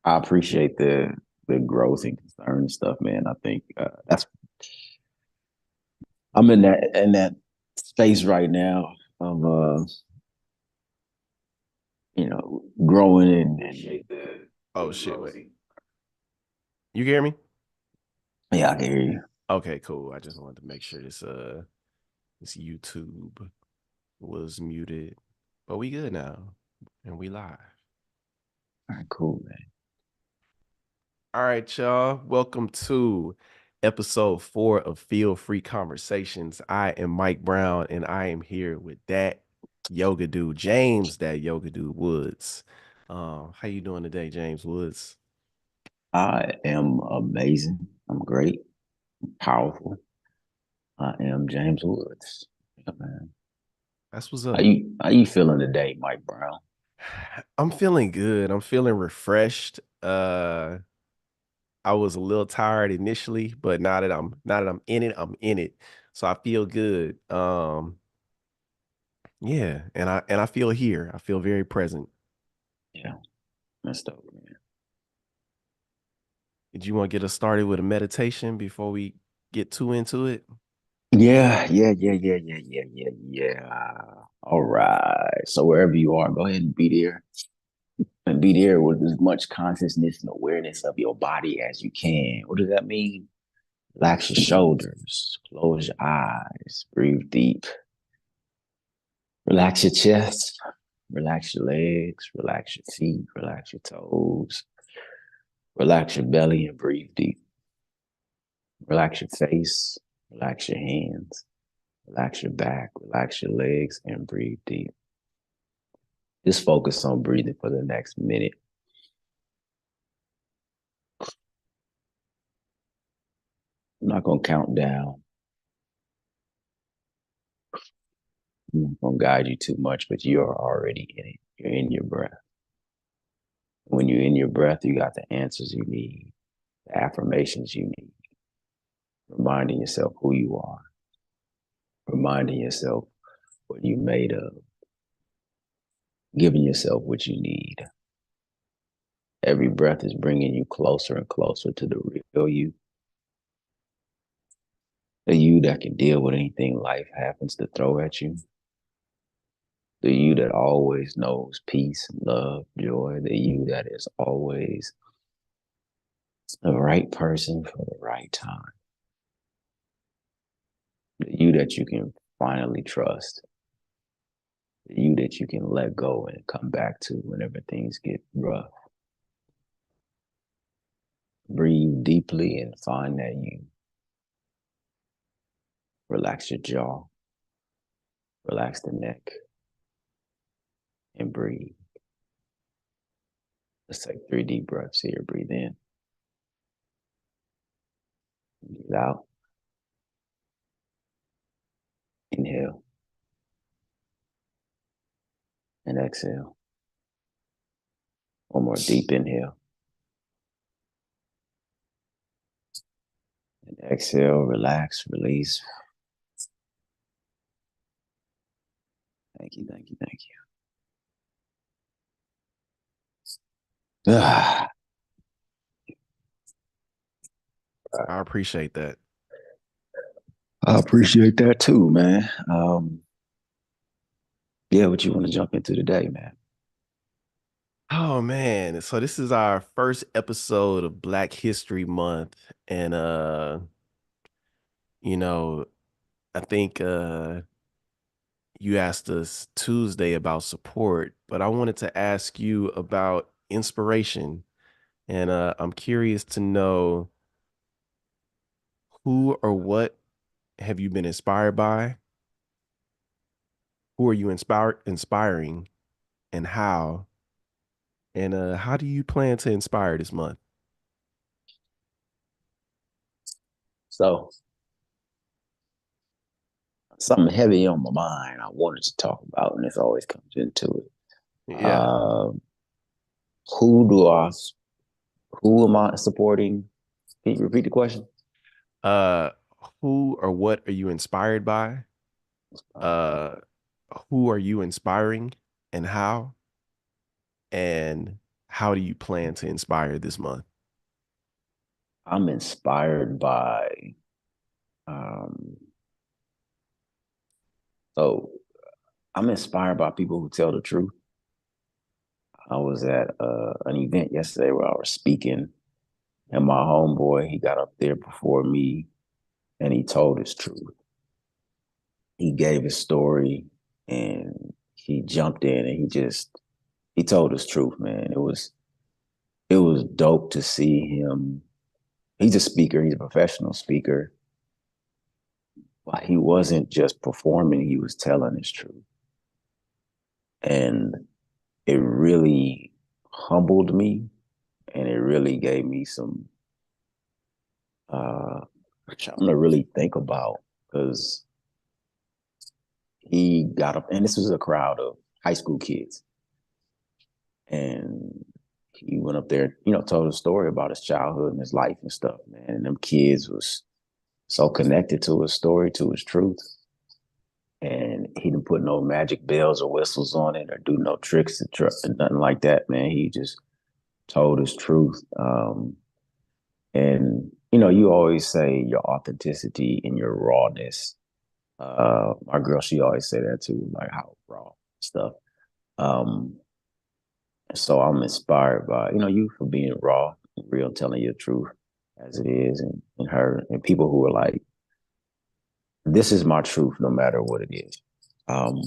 I appreciate the growth and concern and stuff, man. I think that's I'm in that space right now of growing and Oh the shit, growth. wait. You hear me? Yeah, I can hear you. Okay, cool. I just wanted to make sure this YouTube was muted. But we good now. And we live. All right, cool, man. All right, y'all. Welcome to episode 4 of Feel Free Conversations. I am Mike Brown and I am here with that yoga dude, James, that yoga dude Woods. How you doing today, James Woods? I am amazing. I'm great. Powerful. I am James Woods. Yeah, man. That's what's How up. you feeling today, Mike Brown? I'm feeling good. I'm feeling refreshed. I was a little tired initially, but now that I'm in it, I'm in it. So I feel good. Yeah, and I feel here. I feel very present. Yeah, messed up, man. Did you want to get us started with a meditation before we get too into it? Yeah. All right. So wherever you are, go ahead and be there with as much consciousness and awareness of your body as you can. What does that mean? Relax your shoulders, close your eyes, breathe deep, relax your chest, relax your legs, relax your feet, relax your toes, relax your belly and breathe deep. Relax your face, relax your hands, relax your back, relax your legs, and breathe deep. Just focus on breathing for the next minute. I'm not going to count down. I'm not going to guide you too much, but you are already in it. You're in your breath. When you're in your breath, you got the answers you need, the affirmations you need, reminding yourself who you are, reminding yourself what you're made of, giving yourself what you need. Every breath is bringing you closer and closer to the real you, the you that can deal with anything life happens to throw at you, the you that always knows peace, love, joy, the you that is always the right person for the right time, the you that you can finally trust, the you that you can let go and come back to whenever things get rough. Breathe deeply and find that you. Relax your jaw, relax the neck, and breathe. Let's take 3 deep breaths here. Breathe in, breathe out, inhale, and exhale. One more deep inhale and exhale. Relax, release. Thank you. Ah, I appreciate that. I appreciate that too, man. Yeah, what you want to jump into today, man? Oh man, so this is our first episode of Black History Month and you know, I think you asked us Tuesday about support, but I wanted to ask you about inspiration. And I'm curious to know who or what have you been inspired by? Who are you inspiring and how? And how do you plan to inspire this month? So, something heavy on my mind I wanted to talk about, and this always comes into it. Yeah. Uh, who do I, who am I supporting? Can you repeat the question? Uh who or what are you inspired by? Okay. Uh who are you inspiring and how? And how do you plan to inspire this month? I'm inspired by um so I'm inspired by people who tell the truth. I was at an event yesterday where I was speaking, and my homeboy, he got up there before me and he told his truth. He gave his story and he jumped in and he told his truth, man. It was dope to see him. He's a speaker, he's a professional speaker, but he wasn't just performing, he was telling his truth. And it really humbled me and it really gave me some something to really think about because he got up and this was a crowd of high school kids and he went up there, told a story about his childhood and his life and stuff, man. And them kids was so connected to his story, to his truth. And he didn't put no magic bells or whistles on it or do no tricks and nothing like that, man. He just told his truth. And you always say your authenticity and your rawness. My girl, she always say that too, like how raw stuff. Um, so I'm inspired by, you for being raw, real, telling your truth as it is, and her and people who are like, this is my truth, no matter what it is. Um,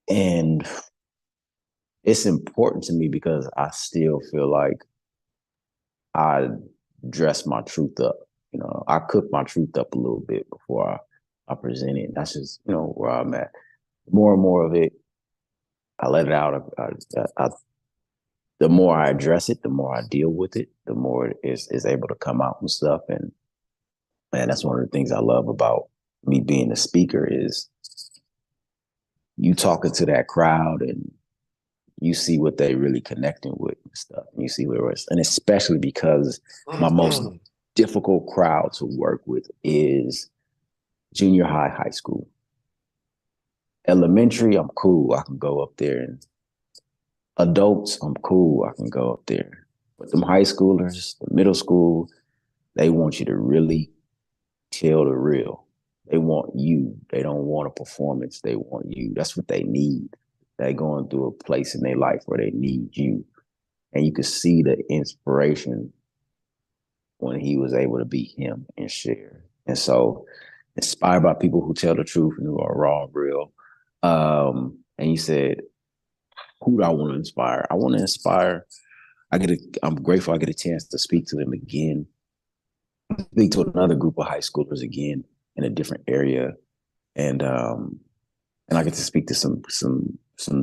and it's important to me because I still feel like I dress my truth up. I cook my truth up a little bit before I present it. That's just, where I'm at. More and more of it, I let it out. The more I address it, the more I deal with it, the more it is able to come out and stuff. And man, that's one of the things I love about me being a speaker is you talking to that crowd and you see what they really connecting with and stuff. And you see where it's, and especially because my most difficult crowd to work with is junior high, high school. Elementary, I'm cool. I can go up there and adults, I'm cool. I can go up there. But them high schoolers, the middle school, they want you to really tell the real. They want you. They don't want a performance. They want you. That's what they need. They're going through a place in their life where they need you. And you could see the inspiration when he was able to be him and share. And so inspired by people who tell the truth and who are raw and real. And you said, who do I want to inspire? I want to inspire. I'm grateful I get a chance to speak to them again, speak to another group of high schoolers again in a different area. And I get to speak to some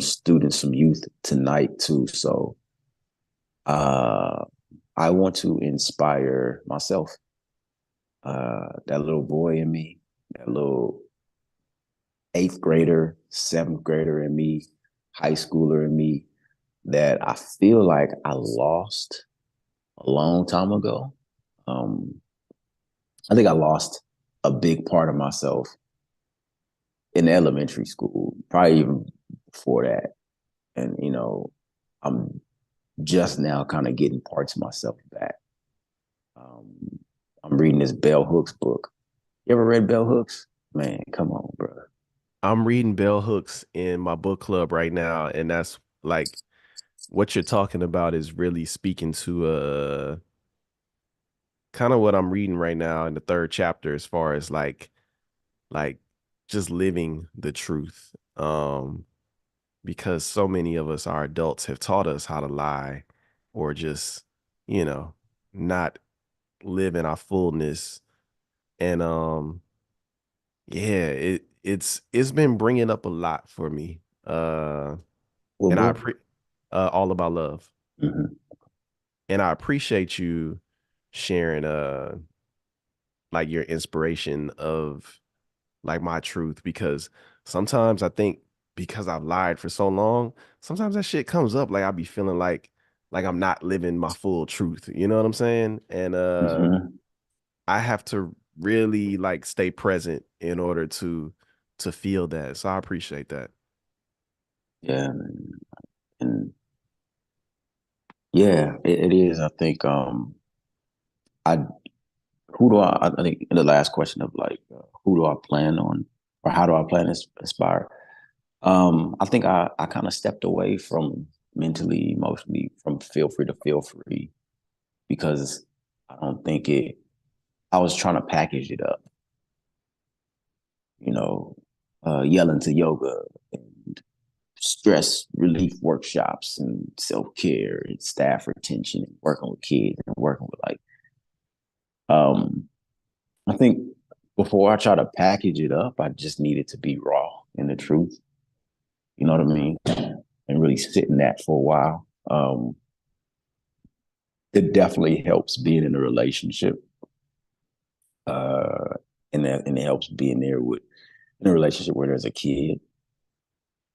students, some youth tonight too. So I want to inspire myself. That little boy in me, that little eighth grader, seventh grader in me, high schooler in me, that I feel like I lost a long time ago. Um, I think I lost a big part of myself in elementary school, probably even before that. And, I'm just now kind of getting parts of myself back. Um, I'm reading this Bell Hooks book. You ever read Bell Hooks? Man, come on, bro. I'm reading Bell Hooks in my book club right now, and that's like what you're talking about is really speaking to kind of what I'm reading right now in the third chapter as far as like just living the truth. Because so many of us, our adults, have taught us how to lie or just, you know, not live in our fullness. And yeah, it's been bringing up a lot for me. What And I book? appre all about love. Mm-hmm. And I appreciate you sharing like your inspiration of like my truth because sometimes I think because I've lied for so long, sometimes that shit comes up like I be feeling like I'm not living my full truth. You know what I'm saying? And Mm-hmm. I have to really like stay present in order to feel that. So I appreciate that. Yeah, man. And yeah, it is. I think I who do I think in the last question of like who do I plan on or how do I plan to aspire? I think I kind of stepped away from mentally, emotionally from feel free because I don't think I was trying to package it up, you know, yelling to yoga and stress relief workshops and self-care and staff retention and working with kids and working with like um I think before I try to package it up, I just needed to be raw in the truth. You know what I mean? And really sit in that for a while. It definitely helps being in a relationship. Uh and it helps being there with in a relationship where there's a kid.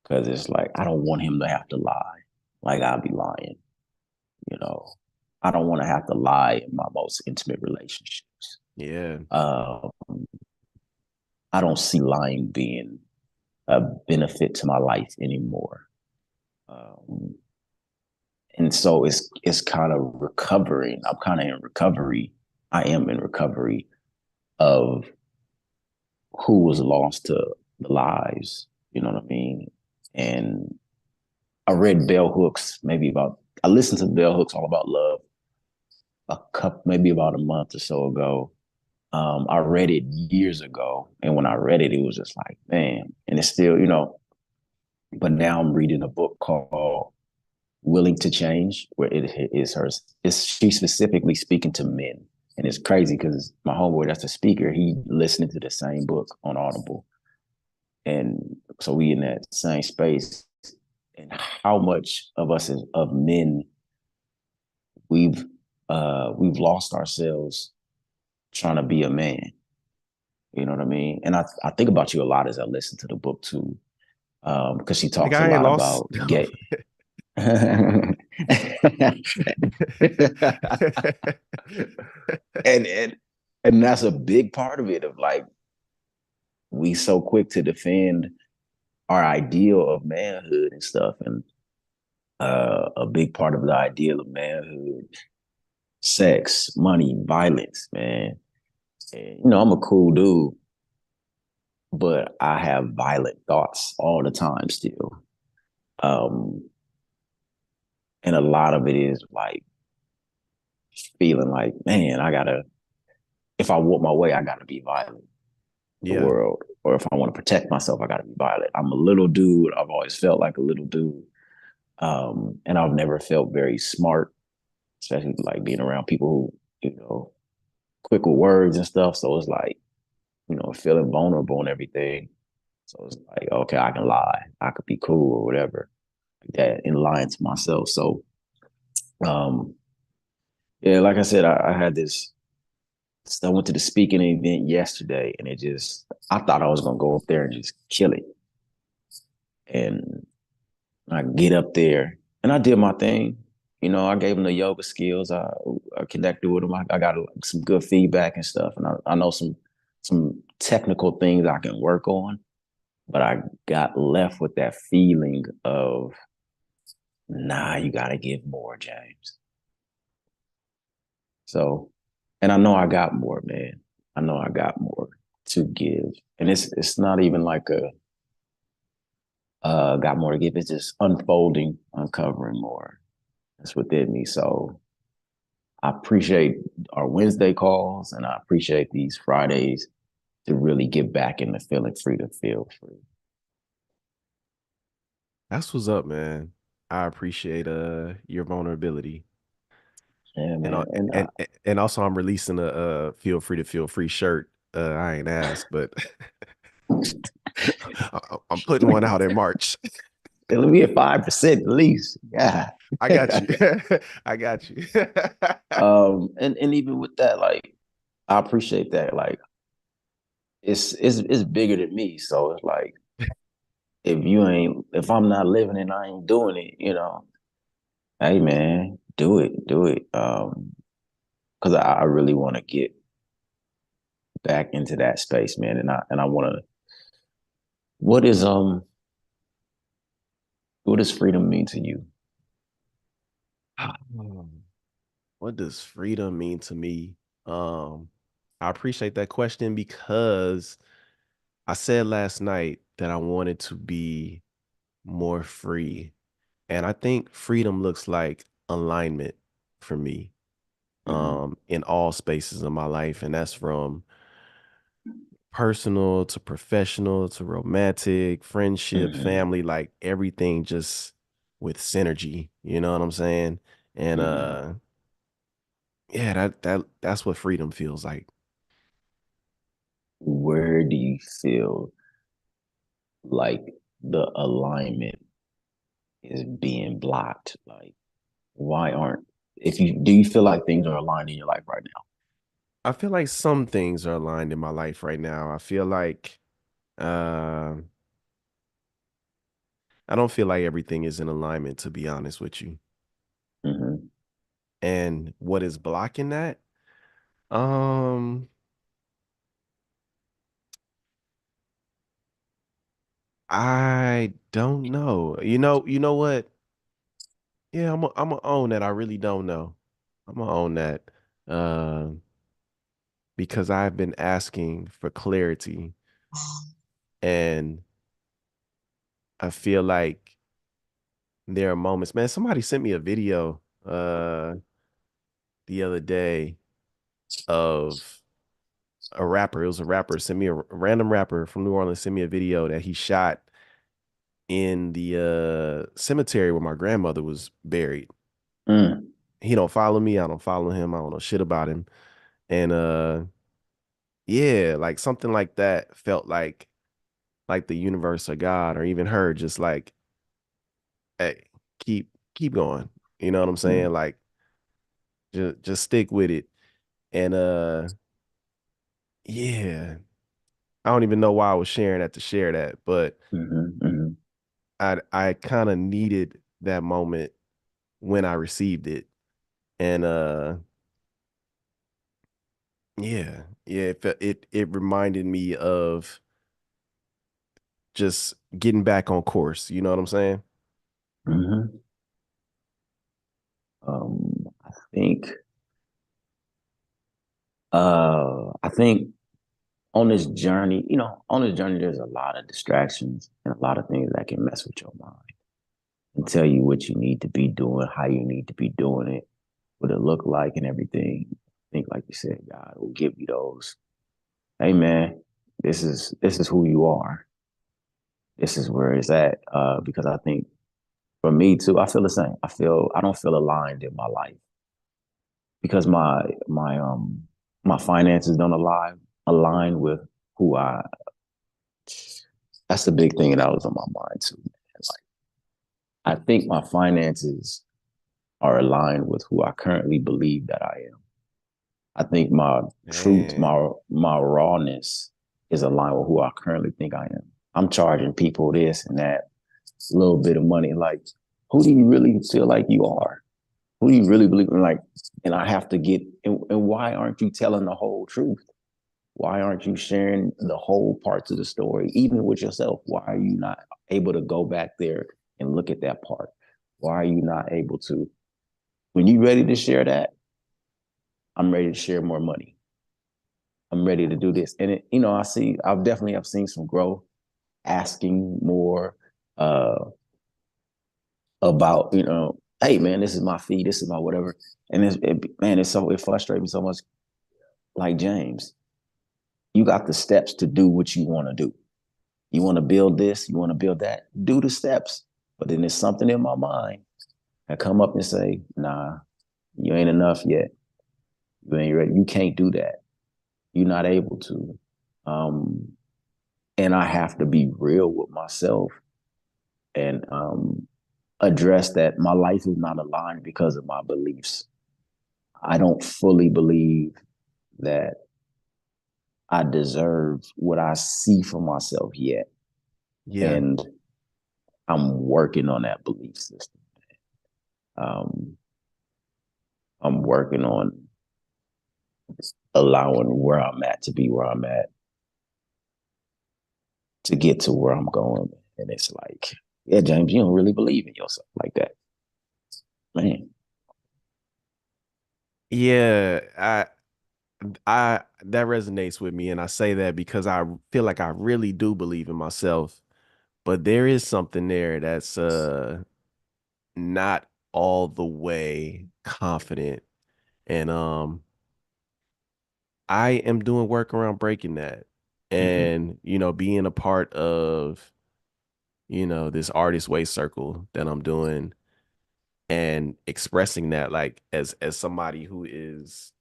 Cause it's like I don't want him to have to lie. Like I'll be lying, you know. I don't want to have to lie in my most intimate relationships. Yeah. Um, I don't see lying being a benefit to my life anymore. Um, and so it's kind of recovering. I'm kind of in recovery. I am in recovery of who was lost to the lives. You know what I mean? And I read Bell Hooks I listened to Bell Hooks All About Love maybe about a month or so ago. I read it years ago, and when I read it, it was just like, man, and it's still, but now I'm reading a book called Willing to Change, where it is her. She's specifically speaking to men, and it's crazy because my homeboy, that's a speaker, he listening to the same book on Audible, and so we in that same space. And how much of us of men we've we've lost ourselves trying to be a man. You know what I mean? And I think about you a lot as I listen to the book too, because she talks Nigga, a I ain't lot lost. about gay. and, and and that's a big part of it of like we so quick to defend our ideal of manhood and stuff. And a big part of the ideal of manhood, sex, money, violence, man. And, I'm a cool dude, but I have violent thoughts all the time still. Um, and a lot of it is like feeling like, man, if I want my way, I gotta be violent in the Yeah. world. Or if I want to protect myself, I gotta be violent. I'm a little dude. I've always felt like a little dude. And I've never felt very smart, especially like being around people who, quick with words and stuff. So it's like, feeling vulnerable and everything. So it's like, okay, I can lie. I could be cool or whatever. Like that and lying to myself. So um yeah, like I said, I had this I went to the speaking event yesterday and I thought I was gonna go up there and just kill it. And I get up there and I did my thing. I gave them the yoga skills. I connected with them. I got some good feedback and stuff. And I know some technical things I can work on. But I got left with that feeling of, nah, you got to give more, James. So, and I know I got more, man. I know I got more to give, and it's not even like a got more to give. It's just unfolding, uncovering more. That's within me. So I appreciate our Wednesday calls, and I appreciate these Fridays to really get back into feeling free to feel free. That's what's up, man. I appreciate your vulnerability. Yeah, And man. And and also I'm releasing a feel free to feel free shirt. I ain't asked, but I'm putting one out in March. let me at 5% at least. Yeah. I got you. I got you. And even with that, like I appreciate that. Like it's bigger than me. So it's like if I'm not living it, I ain't doing it. Hey man, do it, do it. Because I really want to get back into that space, man. And I want to. What is What does freedom mean to you? What does freedom mean to me? Um, I appreciate that question because I said last night that I wanted to be more free. And I think freedom looks like alignment for me Mm-hmm. in all spaces of my life. And that's from personal to professional to romantic, friendship, Mm-hmm. family, like everything just with synergy. You know what I'm saying? And Mm-hmm. yeah, that's what freedom feels like. Where do you feel like the alignment is being blocked? Like, why aren't if you do you feel like things are aligned in your life right now? I feel like some things are aligned in my life right now. I feel like uh, I don't feel like everything is in alignment, to be honest with you. Mm-hmm. And what is blocking that? Um, I don't know. You know what? Yeah, I'm gonna own that. I really don't know. I'm gonna own that. Um, because I've been asking for clarity and I feel like there are moments, man. Somebody sent me a video the other day of a rapper. It was a rapper sent me a random rapper from New Orleans sent me a video that he shot in the cemetery where my grandmother was buried. Mm. He don't follow me. I don't follow him. I don't know shit about him. And yeah, like something like that felt like the universe or God or even her just like, hey, keep going. You know what I'm saying? Mm. Like just stick with it. And yeah, I don't even know why I was sharing that to share that, but Mm-hmm. Mm-hmm. I kind of needed that moment when I received it. And yeah, it reminded me of just getting back on course. You know what I'm saying? Mm-hmm. I think I think on this journey, on this journey there's a lot of distractions and a lot of things that can mess with your mind and tell you what you need to be doing, how you need to be doing it, what it look like and everything. I think like you said, God will give you those. Hey man, this is who you are. This is where it's at. Because I think for me too, I feel the same. I don't feel aligned in my life because my finances don't align with who I. That's the big thing that was on my mind too. Like I think my finances are aligned with who I currently believe that I am. I think my truth, Man, my rawness is aligned with who I currently think I am. I'm charging people this and that little bit of money. Like, who do you really feel like you are? Who do you really believe in? Like, and I have to get, and why aren't you telling the whole truth? Why aren't you sharing the whole parts of the story, even with yourself? Why are you not able to go back there and look at that part? Why are you not able to? When you're ready to share that, I'm ready to share more money. I'm ready to do this. And I've definitely have seen some growth, asking more about, hey man, this is my fee, this is my whatever. And man, it frustrates me so much. Like James, you got the steps to do what you want to do. You want to build this, you want to build that, do the steps. But then there's something in my mind that come up and say, nah, you ain't enough yet. You ain't ready. You can't do that. You're not able to. Um, and I have to be real with myself and address that my life is not aligned because of my beliefs. I don't fully believe that I deserve what I see for myself yet. yeah. And I'm working on that belief system. Um, I'm working on allowing where I'm at to be where I'm at to get to where I'm going. And it's like, Yeah, James, you don't really believe in yourself like that, man. Yeah, I that resonates with me, and I say that because I feel like I really do believe in myself, but there is something there that's not all the way confident. And I am doing work around breaking that. Hmm. And, being a part of, this artist way circle that I'm doing and expressing that like as somebody who is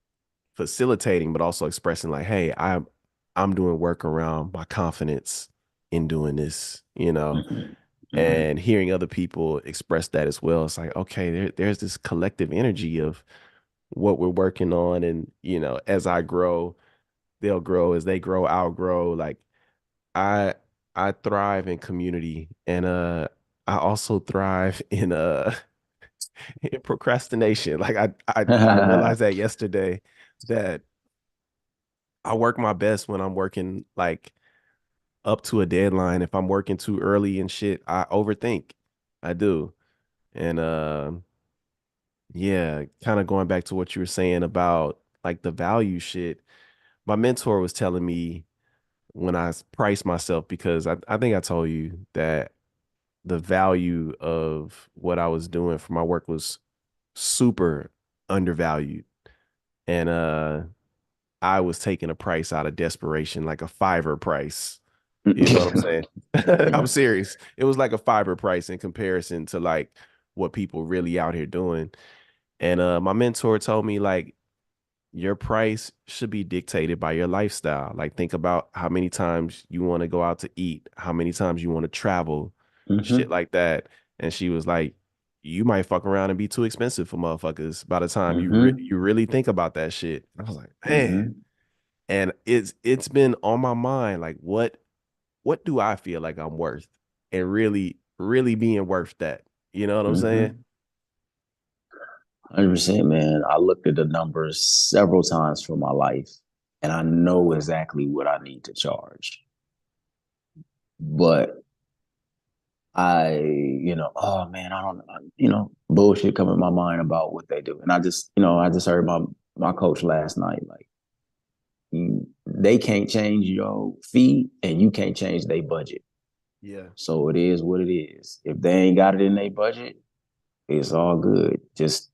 facilitating, but also expressing like, hey, I'm doing work around my confidence in doing this, Hmm. Hmm. and hearing other people express that as well. It's like, okay, there's this collective energy of what we're working on. And, as I grow, they'll grow. As they grow, I'll grow. Like I I thrive in community, and I also thrive in in procrastination. Like I realized that yesterday that I work my best when I'm working like up to a deadline. If I'm working too early and shit, I overthink. I do. And yeah, kind of going back to what you were saying about like the value shit. My mentor was telling me when I priced myself, because I think I told you that the value of what I was doing for my work was super undervalued. And I was taking a price out of desperation, like a fiver price. You know what I'm saying? I'm serious. It was like a fiber price in comparison to like what people really out here doing. And my mentor told me like your price should be dictated by your lifestyle. Like think about how many times you want to go out to eat, how many times you want to travel, shit Hmm. like that. And she was like, you might fuck around and be too expensive for motherfuckers by the time Hmm. you really think about that shit. I was like, man. Hmm. And it's been on my mind like what do I feel like I'm worth, and really being worth that. You know what I'm saying? Hmm. 100%, man. I looked at the numbers several times for my life, and I know exactly what I need to charge. But oh man, I don't, bullshit come in my mind about what they do. And I just heard my coach last night, like, they can't change your fee and you can't change their budget. Yeah. So it is what it is. If they ain't got it in their budget, it's all good. Just,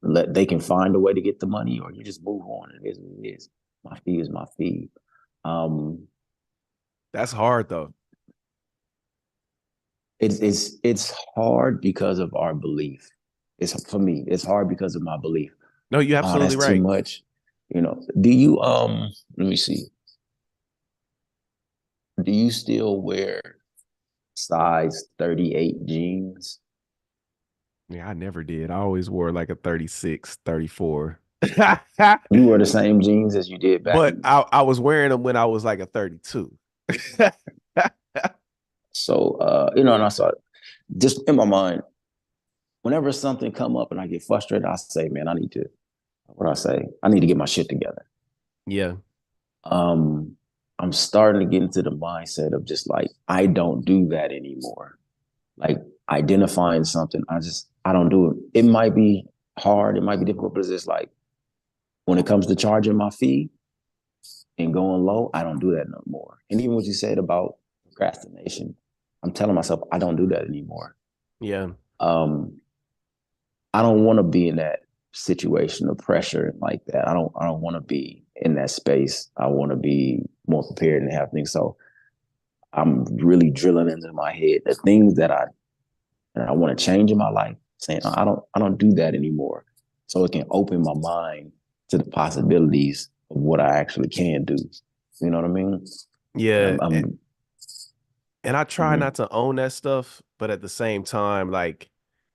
let they can find a way to get the money, or you just move on. It is what it is. My fee is my fee. Um, That's hard though. it's hard because of our belief. It's for me, it's hard because of my belief. No, you're Oh, absolutely that's too right. much. Do you let me see. Do you still wear size 38 jeans? Yeah, I never did. I always wore like a 36, 34. You wear the same jeans as you did back But in. I was wearing them when I was like a 32. So and I saw just in my mind, whenever something come up and I get frustrated, I say, man, what do I say? I need to get my shit together. Yeah. Um, I'm starting to get into the mindset of just like, I don't do that anymore. Like identifying something, I don't do it. It might be hard, it might be difficult, but it's just like when it comes to charging my fee and going low, I don't do that no more. And even what you said about procrastination, I'm telling myself I don't do that anymore. Yeah. Um, I don't want to be in that situation of pressure like that. I don't want to be in that space. I want to be more prepared and have things. So I'm really drilling into my head the things that I want to change in my life, saying I don't do that anymore. So it can open my mind to the possibilities of what I actually can do. You know what I mean? And Yeah. And I try mhm, not to own that stuff, but at the same time, like,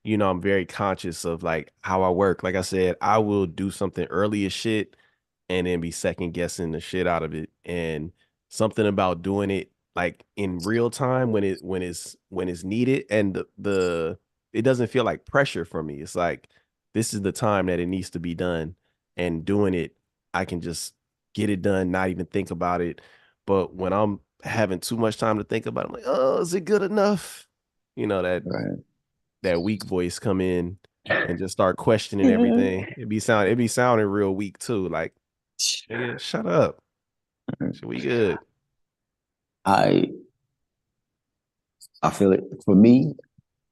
I'm very conscious of like how I work. Like I said, I will do something early as shit and then be second guessing the shit out of it. And something about doing it like in real time when it's needed, and the it doesn't feel like pressure for me. It's like this is the time that it needs to be done, and doing it, I can just get it done, not even think about it. But when I'm having too much time to think about it. I'm like, oh, is it good enough? You know, Right. that weak voice come in and just start questioning everything. It be sounding real weak too. Like, nigga, shut up. Should we good? I I feel it for me,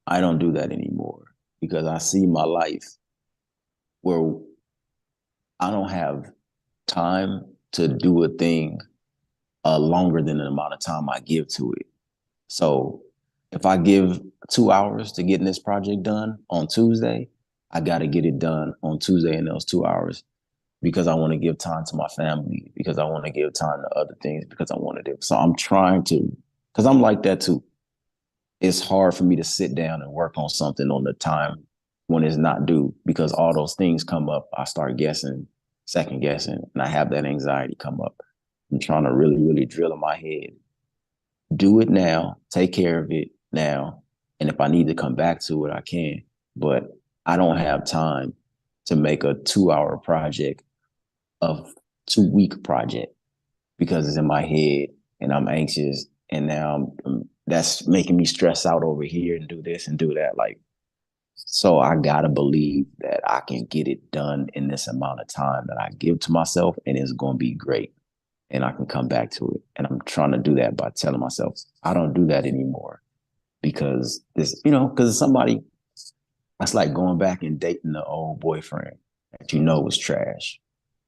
I don't do that anymore because I see my life where I don't have time to do a thing longer than the amount of time I give to it. So if I give 2 hours to getting this project done on Tuesday, I got to get it done on Tuesday in those 2 hours because I want to give time to my family, because I want to give time to other things, because I want to do. So I'm trying to, because I'm like that too. It's hard for me to sit down and work on something on the time when it's not due because all those things come up. I start guessing, second guessing, and I have that anxiety come up. I'm trying to really, really drill in my head. Do it now, take care of it now. And if I need to come back to it, I can. But I don't have time to make a 2 hour project of 2 week project because it's in my head and I'm anxious. And now that's making me stress out over here and do this and do that. Like, so I gotta believe that I can get it done in this amount of time that I give to myself, and it's gonna be great. And I can come back to it. And I'm trying to do that by telling myself I don't do that anymore because because somebody that's like going back and dating the old boyfriend that was trash.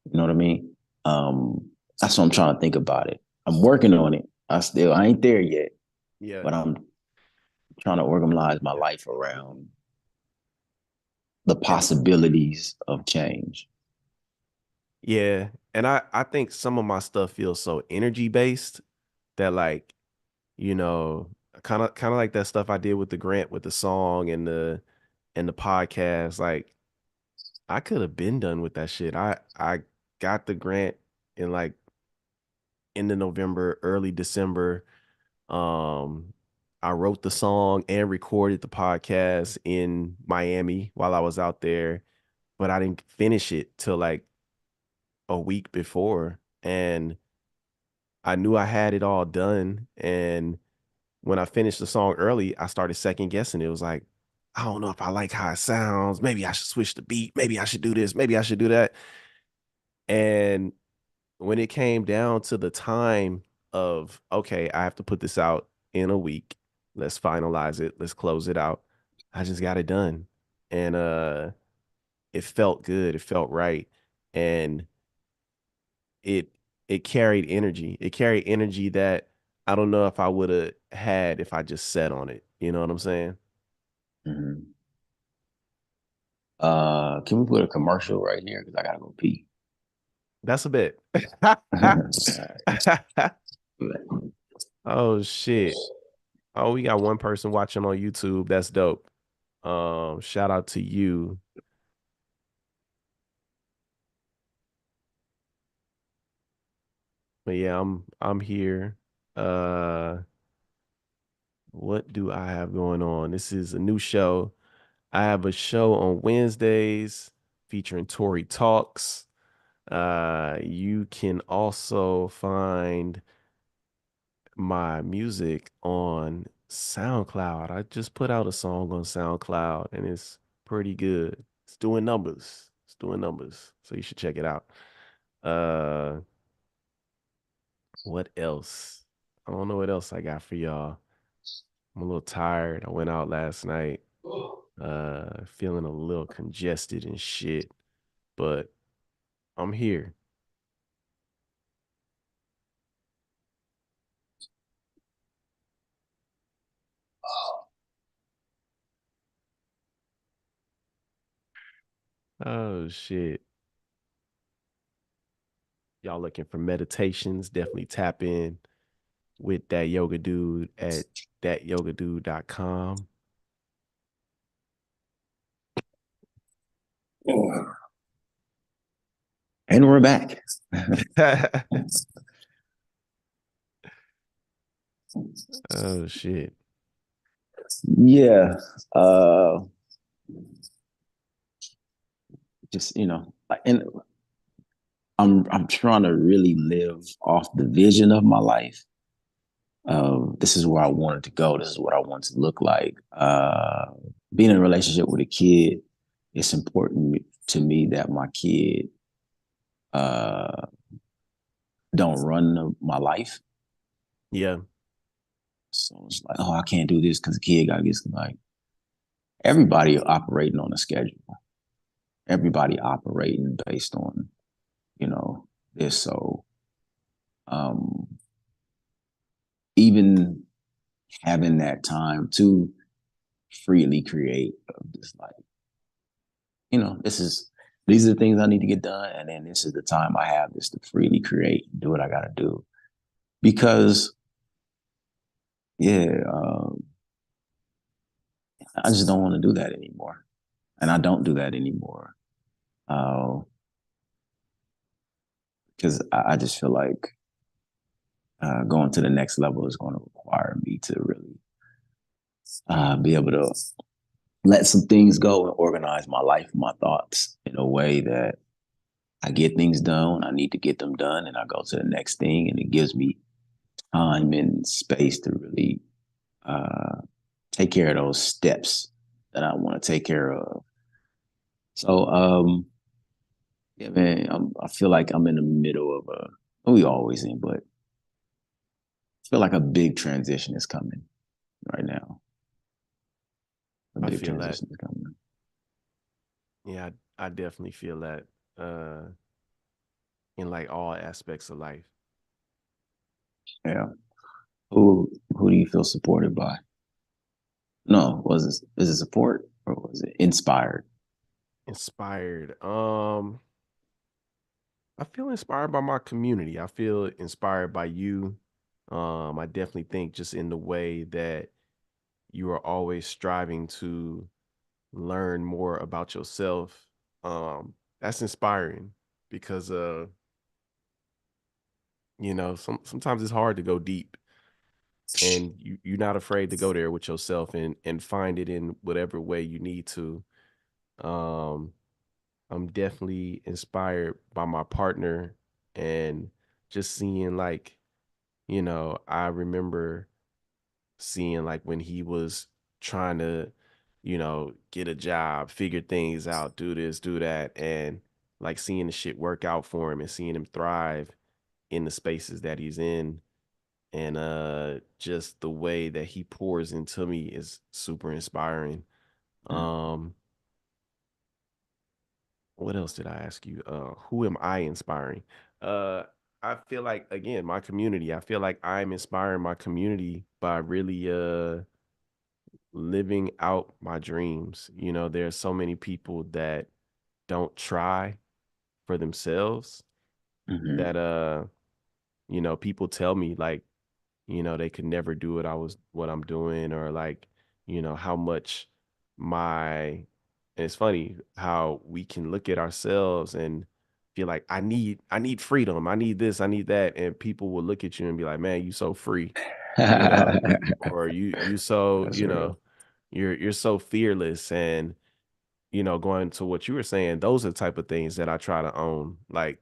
You know what I mean? That's what I'm trying to think about it. I'm working on it. I ain't there yet, Yeah. but I'm trying to organize my life around the And possibilities of change. yeah. And I think some of my stuff feels so energy based that like, you know, kind of like that stuff I did with the grant with the song and the podcast. Like I could have been done with that shit. I got the grant in like end of November, early December. Um, I wrote the song and recorded the podcast in Miami while I was out there, but I didn't finish it till like a week before. And I knew I had it all done. And when I finished the song early, I started second guessing. It was like, I don't know if I like how it sounds. Maybe I should switch the beat. Maybe I should do this. Maybe I should do that. And when it came down to the time of, okay, I have to put this out in a week. Let's finalize it. Let's close it out. I just got it done. And it felt good. It felt right. And it it carried energy. It carried energy that I don't know if I would have had if I just sat on it. You know what I'm saying? Mm-hmm. Can we put a commercial right here? Because I gotta go pee. That's a bit. Oh shit. Oh, we got one person watching on YouTube. That's dope. Shout out to you. But yeah, I'm here. Uh, what do I have going on? This is a new show. I have a show on Wednesdays featuring Tory Talks. You can also find my music on SoundCloud. I just put out a song on SoundCloud and it's pretty good. It's doing numbers. It's doing numbers. So you should check it out. Uh, what else? I don't know what else I got for y'all. I'm a little tired. I went out last night, feeling a little congested and shit, but I'm here. Oh shit. Y'all looking for meditations? Definitely tap in with that yoga dude at thatyogadude.com. And we're back. Oh shit. Yeah. Just and I'm trying to really live off the vision of my life this is where I wanted to go. This is what I want to look like. Being in a relationship with a kid, it's important to me that my kid uh, don't run my life. Yeah. So it's like, oh, I can't do this because the kid got to get like everybody operating on a schedule. Everybody operating based on, this. So um, even having that time to freely create just like, these are the things I need to get done. And then this is the time I have this to freely create, do what I got to do. Because, yeah, I just don't want to do that anymore. And I don't do that anymore. Because I just feel like going to the next level is going to require me to really be able to let some things go and organize my life, my thoughts in a way that I get things done when I need to get them done, and I go to the next thing, and it gives me time and space to really take care of those steps that I want to take care of. So, yeah, man, I feel like I'm in the middle of we always in, but I feel like a big transition is coming right now. A I big feel that. transition is coming. Yeah, I definitely feel that uh in like all aspects of life. Yeah. Who do you feel supported by? No, is it support or was it inspired? Inspired. I feel inspired by my community. I feel inspired by you. I definitely think just in the way that you are always striving to learn more about yourself. That's inspiring because sometimes it's hard to go deep and you're not afraid to go there with yourself and find it in whatever way you need to. Um, I'm definitely inspired by my partner and just seeing like, I remember seeing like when he was trying to, get a job, figure things out, do this, do that, and like seeing the shit work out for him and seeing him thrive in the spaces that he's in. And just the way that he pours into me is super inspiring. Mm, Um, what else did I ask you? Who am I inspiring? Uh, I feel like again, my community. I feel like I'm inspiring my community by really living out my dreams. There's so many people that don't try for themselves mhm, that people tell me like, they could never do what I'm doing or like, how much my and it's funny how we can look at ourselves and feel like I need freedom. I need this, I need that. And people will look at you and be like, man, you so free, you know, or you so, That's real. you're so fearless. And, going to what you were saying, those are the type of things that I try to own. Like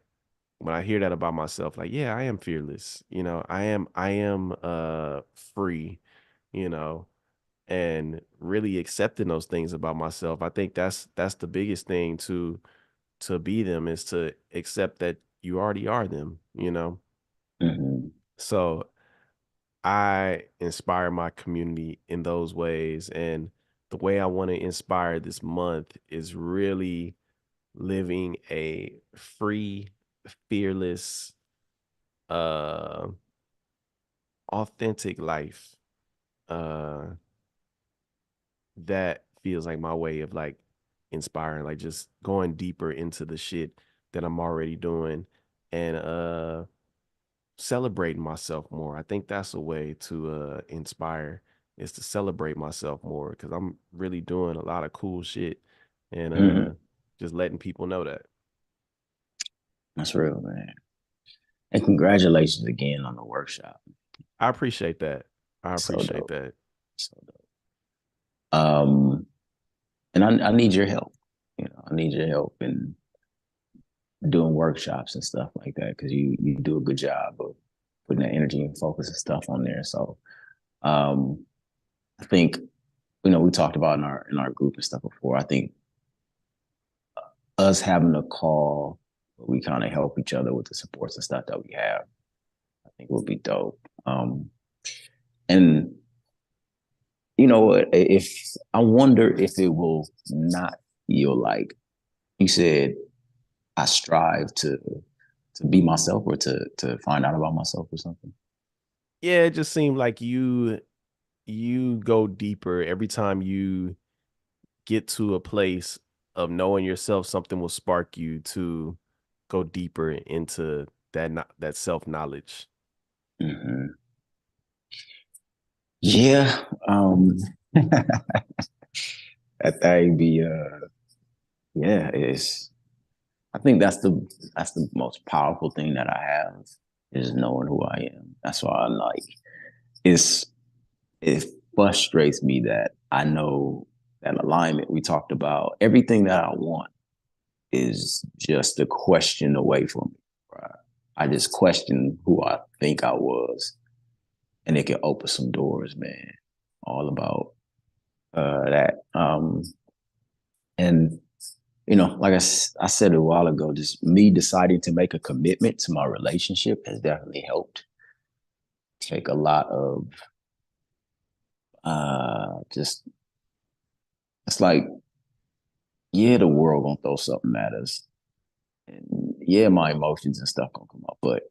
when I hear that about myself, like, yeah, I am fearless. I am free, you know, and really accepting those things about myself. I think that's the biggest thing to be them is to accept that you already are them. Mhm, So I inspire my community in those ways. And the way I want to inspire this month is really living a free, fearless, uh authentic life. Uh that feels like my way of like inspiring, like just going deeper into the shit that I'm already doing and celebrating myself more. I think that's a way to inspire is to celebrate myself more because I'm really doing a lot of cool shit and mhm. just letting people know that. That's real, man. And congratulations again on the workshop. I appreciate that. I So appreciate dope. that. So dope. And I need your help. I need your help in doing workshops and stuff like that because you do a good job of putting that energy and focus and stuff on there. So I think, we talked about in our group and stuff before. I think us having a call where we kind of help each other with the supports and stuff that we have, I think would be dope. And if I wonder if it will not feel like you said, I strive to be myself or to find out about myself or something. Yeah, it just seemed like you go deeper every time you get to a place of knowing yourself. Something will spark you to go deeper into that self-knowledge. Mm-hmm. Yeah. That thing be yeah, I think that's the most powerful thing that I have is knowing who I am. That's why I'm like it's it frustrates me that I know that alignment we talked about, everything that I want is just a question away from me. Right? I just question who I think I was, and it can open some doors, man. All about that. And like I said a while ago, just me deciding to make a commitment to my relationship has definitely helped take a lot of just it's like, yeah, the world gonna throw something at us. And yeah, my emotions and stuff gonna come up. But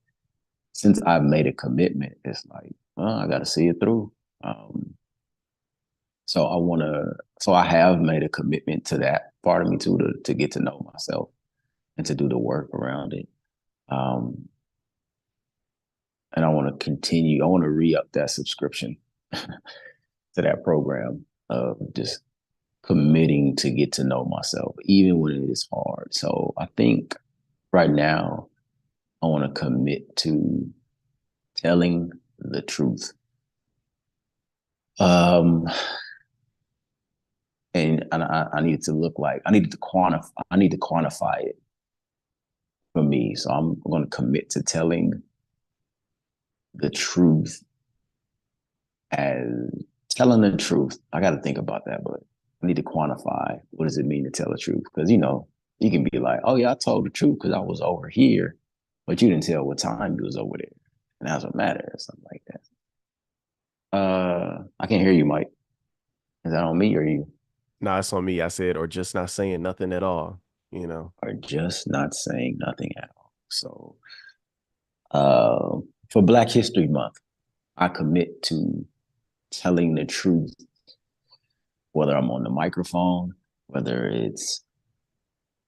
since I've made a commitment, it's like, I gotta see it through. So I have made a commitment to that part of me too, to get to know myself and to do the work around it. Um, and I want to continue. I want to re-up that subscription to that program of just committing to get to know myself, even when it is hard. So I think right now I want to commit to telling the truth. Um, and I need to look like I need to quantify it for me. So I'm going to commit to telling the truth as telling the truth. I got to think about that, but I need to quantify what does it mean to tell the truth? Because you can be like, oh yeah, I told the truth because I was over here, but you didn't tell what time you was over there, and that's what matters. Something like that. I can't hear you, Mike. Is that on me or you? No, it's on me. I said, or just not saying nothing at all. Or just not saying nothing at all. So, for Black History Month, I commit to telling the truth, whether I'm on the microphone, whether it's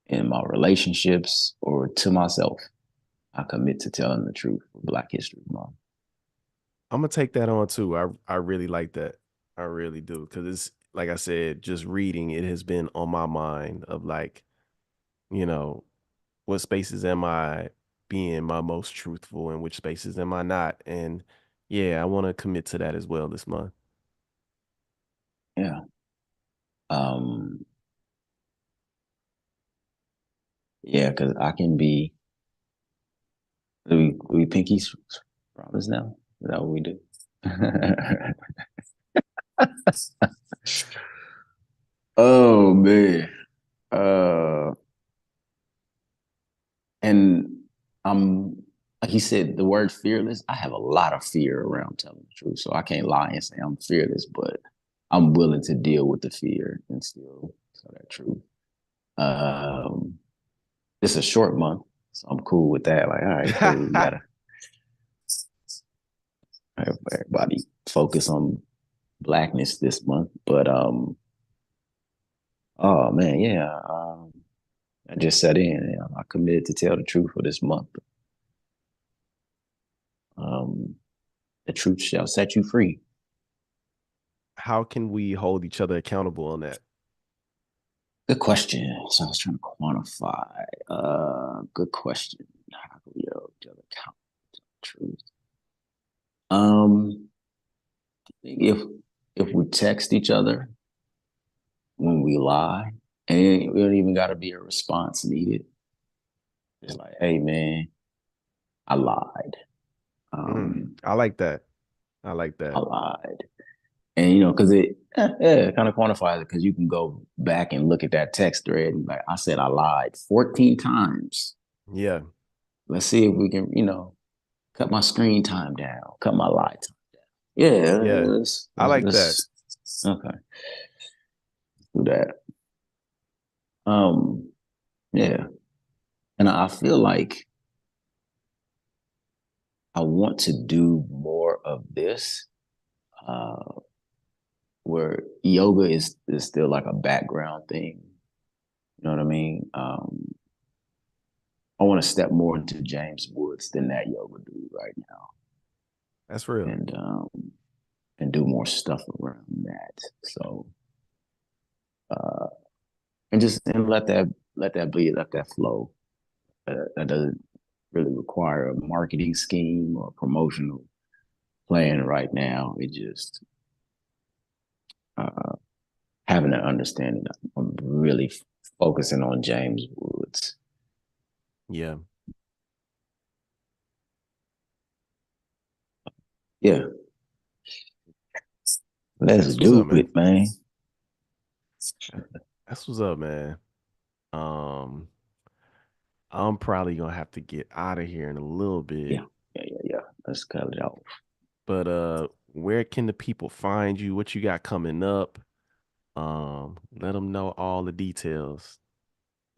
in my relationships or to myself. I commit to telling the truth for Black History Month. I'm gonna take that on too. I really like that. I really do, because it's like I said, just reading it has been on my mind of like, you know, what spaces am I being my most truthful and which spaces am I not? And yeah, I want to commit to that as well this month. Yeah. Um, yeah, because I can be. Do we pinkies promise now? Is that what we do? Oh man. Uh, and I'm like he said, the word fearless. I have a lot of fear around telling the truth, so I can't lie and say I'm fearless, but I'm willing to deal with the fear and still tell that truth. Um, it's a short month, so I'm cool with that. Like, all right, cool. We gotta everybody focus on blackness this month. But oh man, yeah. I just set in. I committed to tell the truth for this month. Um, the truth shall set you free. How can we hold each other accountable on that? Good question. So I was trying to quantify. Good question. How can we hold each other accountable to the truth? Um, if we text each other when we lie, and we don't even got to be a response needed. It's like, hey man, I lied. I like that. I like I that. lied. And because it kind of quantifies it because you can go back and look at that text thread and like I said, I lied 14 times. Yeah. Let's see if we can, cut my screen time down, cut my lie time. Yeah, Yeah. I like that. okay, do that. Um, yeah, and I feel like I want to do more of this, uh, where yoga is still like a background thing. You know what I mean? I want to step more into James Woods than that yoga dude right now, That's real. and do more stuff around that. So, uh, and just and let that bleed, let that flow. That doesn't really require a marketing scheme or promotional plan right now. It just uh, having an understanding. I'm really focusing on James Woods. Yeah. Yeah, let's That's what's up, do man. it, man. That's what's up, man. Um, I'm probably gonna have to get out of here in a little Yeah, bit, yeah. Let's cut it off. but where can the people find you? What you got coming up? Let them know all the details.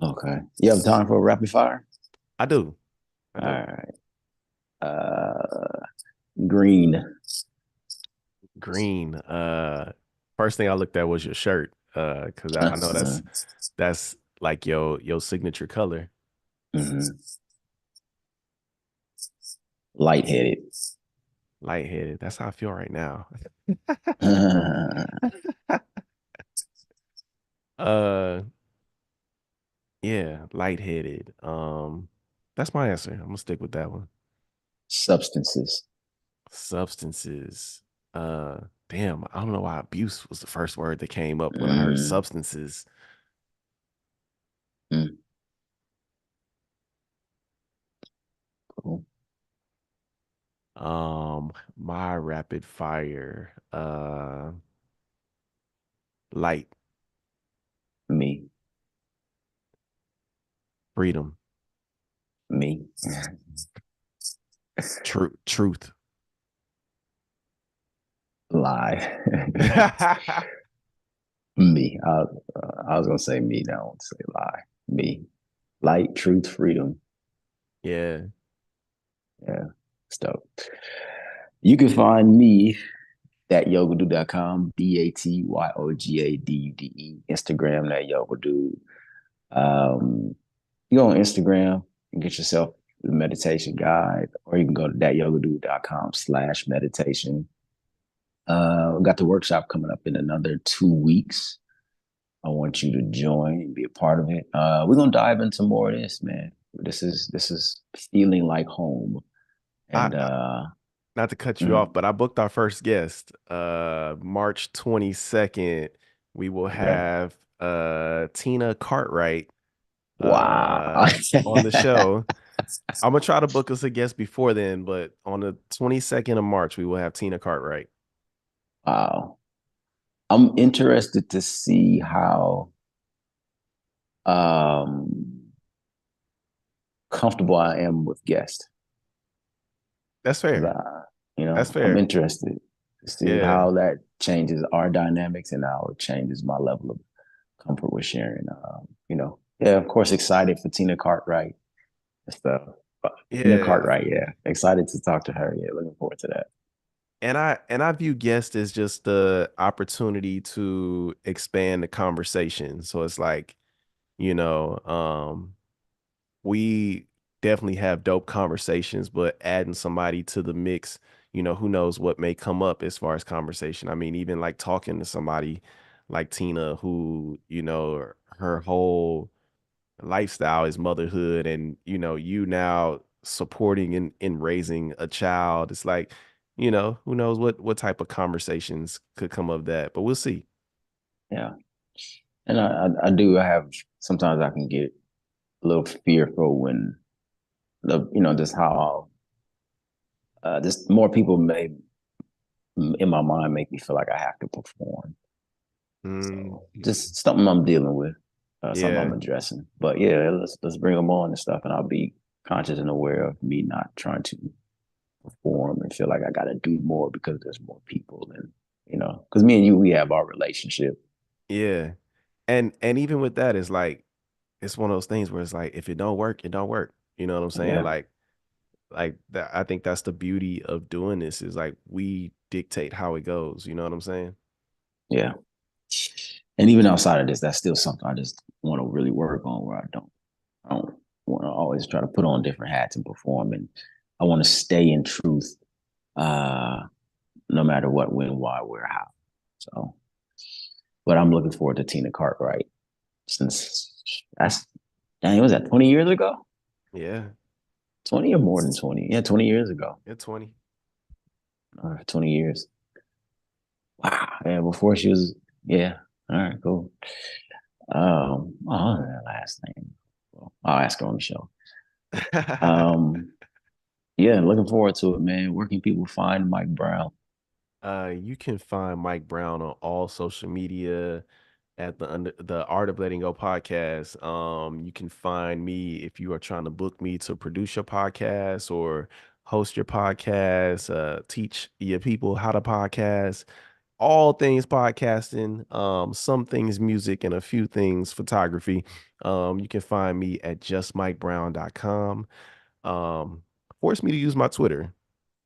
Okay. You have time for a rapid fire? I do. I All do. right. Green. Green. First thing I looked at was your shirt. Because I know Mhm. that's like your signature color. Lightheaded. Lightheaded. That's how I feel right now. uh yeah, lightheaded. That's my answer. I'm gonna stick with that one. Substances. Substances. Uh Damn, I don't know why abuse was the first word that came up when I heard Mm, substances. mm, cool. My rapid fire. Light, Me. freedom, Me. truth. Lie. Me. I was gonna say me. Now I want to say lie. Me. Light, truth, freedom. Yeah. Yeah. So you can find me at yogadude.com, BATYOGADUDE, Instagram that yogadude. You go on Instagram and get yourself the meditation guide, or you can go to thatyogadude.com/meditation. We got the workshop coming up in another 2 weeks. I want you to join and be a part of it. We're gonna dive into more of this, man. This is feeling like home. I, And I Not to cut you mm, off, but I booked our first guest. March 22nd, we will okay. have Tina Cartwright Wow. on the show. I'm gonna try to book us a guest before then, but on the 22nd of March, we will have Tina Cartwright. Wow. I'm interested to see how um comfortable I am with guests. That's Because fair. That's I'm fair. interested to see Yeah. how that changes our dynamics and how it changes my level of comfort with sharing. Yeah, of course, excited for Tina Cartwright and stuff. Tina Yeah. Cartwright, yeah, excited to talk to her. Yeah, looking forward to that. And I view guest as just the opportunity to expand the conversation. So it's like, you know, we definitely have dope conversations, but adding somebody to the mix, who knows what may come up as far as conversation. I mean, even like talking to somebody like Tina, who, her whole lifestyle is motherhood, and, you now supporting and raising a child. It's like, who knows what type of conversations could come of that, but we'll see. Yeah, and I do have sometimes I can get a little fearful when just how Just more people may in my mind make me feel like I have to perform. So Mm, just something I'm dealing with, something I'm yeah. addressing. But yeah, let's bring them on and stuff, and I'll be conscious and aware of me not trying to perform and feel like I got to do more because there's more people, and because me and you, we have our relationship. Yeah. And even with that, it's like it's one of those things where it's like if it don't work, it don't work. You know what I'm saying? Yeah, Like that I think that's the beauty of doing this is like we dictate how it goes. You know what I'm saying? yeah. And even outside of this, that's still something I just want to really work on. Where I don't want to always try to put on different hats and perform, and I want to stay in truth, uh, no matter what, when, why, where, how. So, but I'm looking forward to Tina Cartwright since that's dang, was that 20 years ago? Yeah. 20 or more than 20? Yeah, 20 years ago. Yeah, 20. 20 years. Wow. Yeah, before she was, yeah. All right, cool. I don't know her last name. Well, I'll ask her on the show. Um, yeah, looking forward to it, man. Where can people find Mike Brown? You can find Mike Brown on all social media at the Art of Letting Go podcast. You can find me if you are trying to book me to produce your podcast or host your podcast, teach your people how to podcast, all things podcasting, some things music, and a few things photography. You can find me at justmikebrown.com. Force me to use my Twitter.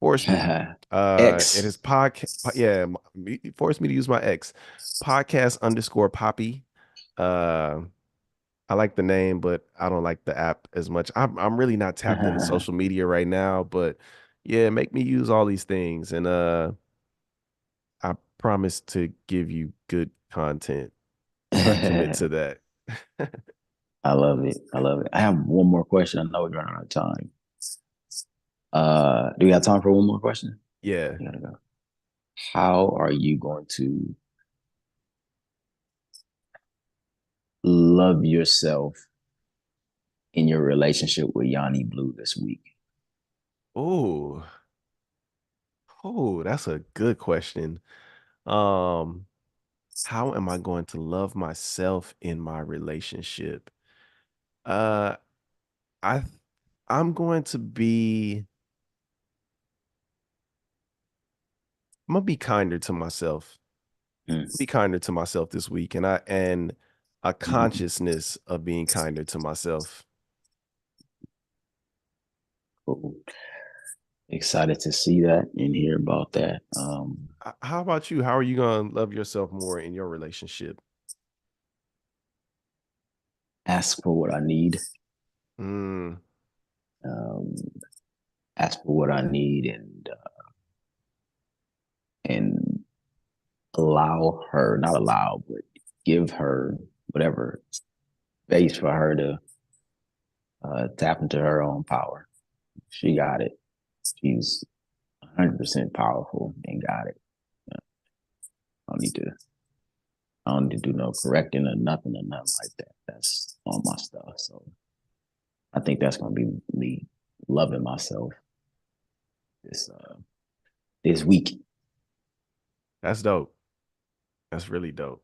Force me. It is X. podcast. Yeah, force me to use my X podcast underscore Poppy. Uh, I like the name, but I don't like the app as much. I'm really not tapped into social media right now, but yeah, make me use all these things, and I promise to give you good content. I commit I to that. love it. I love it. I have one more question. I know we're running out of time. Do we have time for one more question? Yeah. You gotta go. How are you going to love yourself in your relationship with Yanni Blue this week? Oh, oh, that's a good question. Um, how am I going to love myself in my relationship? Uh, I I'm going to be I'm gonna be kinder to myself. Mm. Be kinder to myself this week, and a consciousness of being kinder to myself. Cool. Excited to see that and hear about that. How about you? How are you gonna love yourself more in your relationship? Ask for what I need. Mm, Um, ask for what I need and allow her, not allow, but give her whatever space for her to tap into her own power. She got it. She's 100% powerful and got it. I don't need to. I don't need to do no correcting or nothing like that. That's all my stuff. So I think that's gonna be me loving myself this this week. that's dope. That's really dope.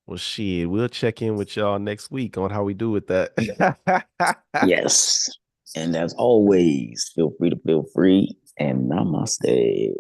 Well, shit, we'll check in with y'all next week on how we do with that. Yes. And as always, feel free to feel free and namaste.